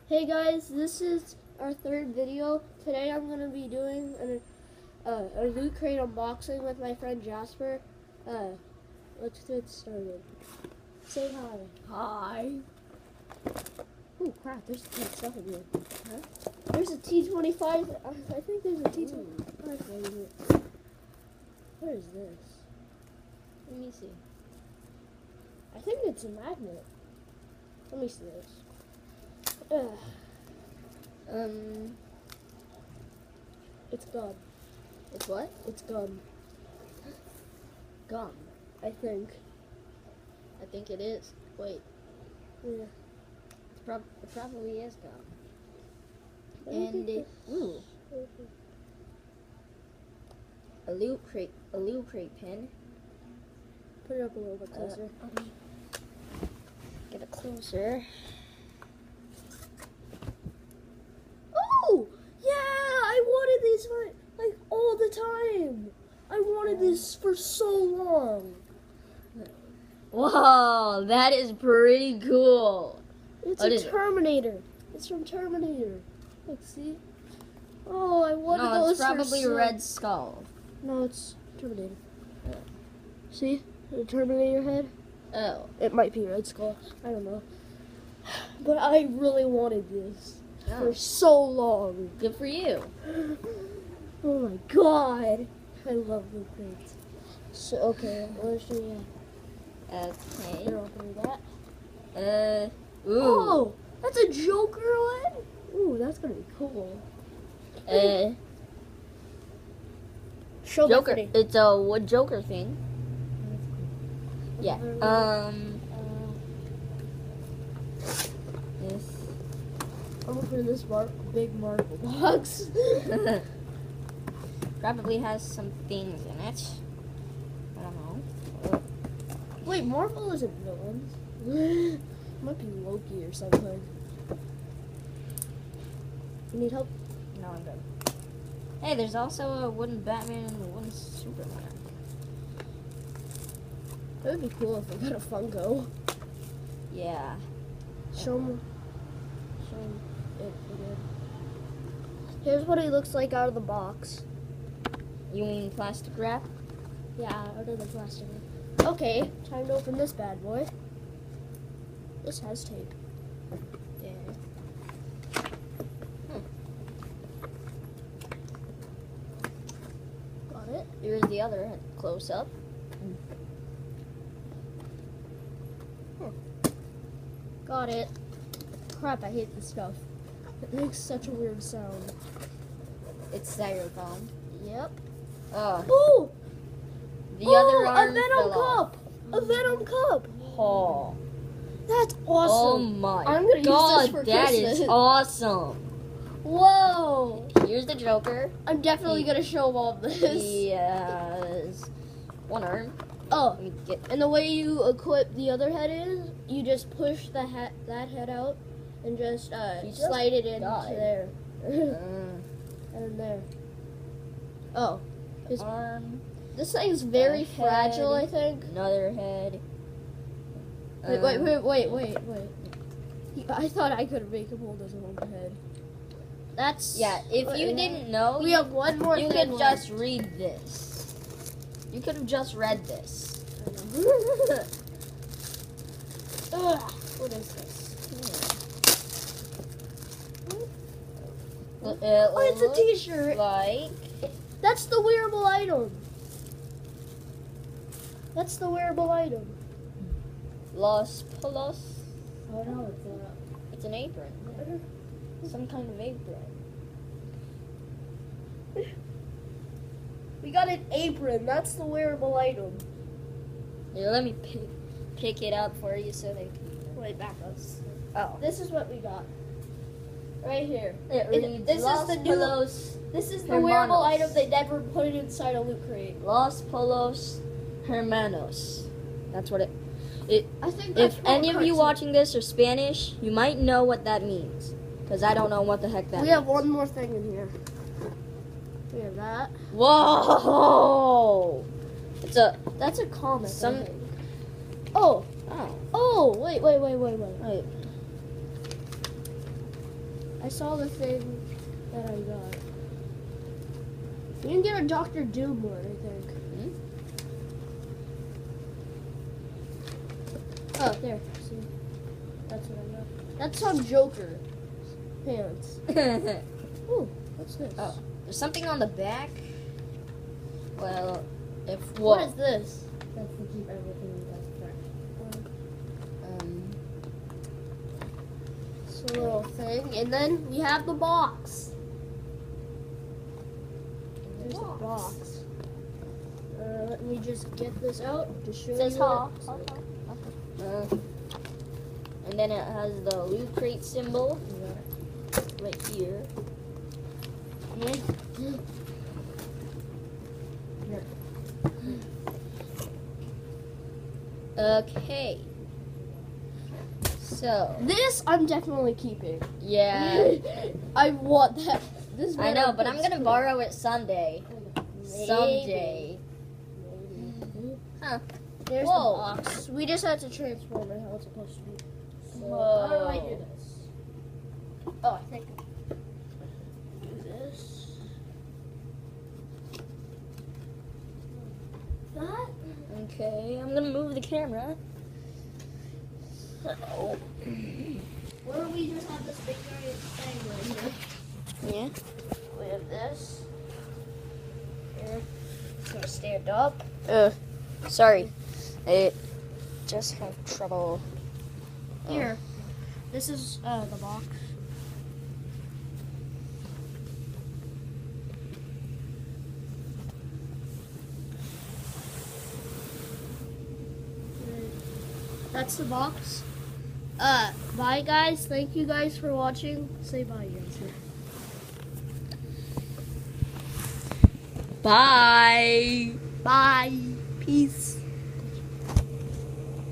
Hey guys, this is our third video. Today I'm going to be doing a loot crate unboxing with my friend Jasper. Let's get started. Say hi. Hi. Oh crap, there's good stuff in here. Huh? There's a T25. I think there's a T25 right here. What is this? Let me see. I think it's a magnet. Let me see this. It's gum. It's what? It's gum. Gum. I think. I think it is. Wait. Yeah. It probably is gum. Let me And get ooh, a loot crate pin. Put it up a little bit closer. Let me get it closer. Oh! Yeah! I wanted these for, like, all the time! I wanted this for so long. Wow, that is pretty cool. It's What a is it? Terminator. It's from Terminator. Look, see? Oh, I wanted No, those it's probably for so... Red Skull. No, it's Terminator. See? The Terminator head? Oh. It might be Red Skull. I don't know. But I really wanted this for so long. Good for you. Oh my god. I love the crates. So, okay, where's the... Okay. You're opening that. Ooh. Oh! That's a Joker one? Ooh, that's gonna be cool. Show Joker. Bethany. It's a wood Joker thing. Yeah. This. I'm opening this big marble box. Probably has some things in it. I don't know. Wait, Marvel isn't villains. Might be Loki or something. You need help? No, I'm good. Hey, there's also a wooden Batman and a wooden Superman. It would be cool if we got a Funko. Yeah. Show him it again. Here's what he looks like out of the box. You mean plastic wrap? Yeah, out of the plastic. Okay, time to open this bad boy. This has tape. Yeah. Got it. Here's the other close up. Got it. Crap, I hate this stuff. It makes such a weird sound. It's styrofoam. Yep. Oh, Ooh! the other a arm Venom fell off. cup! A Venom cup! Oh. That's Oh awesome! my I'm gonna use god, this for that Christmas. is awesome. Whoa! Here's the Joker. I'm definitely gonna show all of this. He has one arm. Oh, Let me get. and the way you equip the other head is, you just push that head out and just He just slide it into died. there. Uh, And there. Oh. His, arm. this thing's very head. fragile, I think. Another head. Wait. I thought I could make him hold his own head. That's... Yeah, if you didn't know, We have one more you thing could left. just read this. You could have just read this. Ugh, what is this? Oh, it's a t-shirt. Like That's the wearable item. That's the wearable item. Los Polos. Oh no, It's an apron. Some kind of apron. we got an apron. That's the wearable item. Here, let me pick it up for you so they can. Wait, back up. Oh. This is what we got. Right here. It reads This is Los the new. Polos This is the wearable Hermanos. item. They never put it inside a loot crate. Los Polos Hermanos. That's what it. I think that's If from a any of you cartoon. watching this are Spanish, you might know what that means. Because I don't know what the heck that We means. have one more thing in here. We have that. Whoa! That's a comic. Some- I think. Oh, Oh. oh, wait. Wait. I saw the thing that I got. You can get a Dr. Doom one, I think. Oh, there. See? That's what I got. That's some Joker pants. Ooh, what's this? Oh, there's something on the back. Well, if What is this? That's to keep everything that's fresh. It's a little thing, and then we have the box. There's the box. Let me just get this out to show It says you. haul. what it's like. And then it has the Loot Crate symbol right here. Okay. So This I'm definitely keeping. yeah, I want that. This I know, metal but I'm fits gonna good. borrow it someday. Maybe. Someday. Maybe. Huh. There's Whoa. the box. We just had to transform it how it's supposed to be. So, Whoa. how do I do this? Oh, I think do this. That? Okay, I'm gonna move the camera. Oh. Or we just have this big giant thing right here. Yeah. We have this. Here. It's gonna stand up. Sorry. I just have trouble. Here. This is the box. That's the box. Bye guys. Thank you guys for watching. Say bye, Jasper. Bye. Bye. Peace.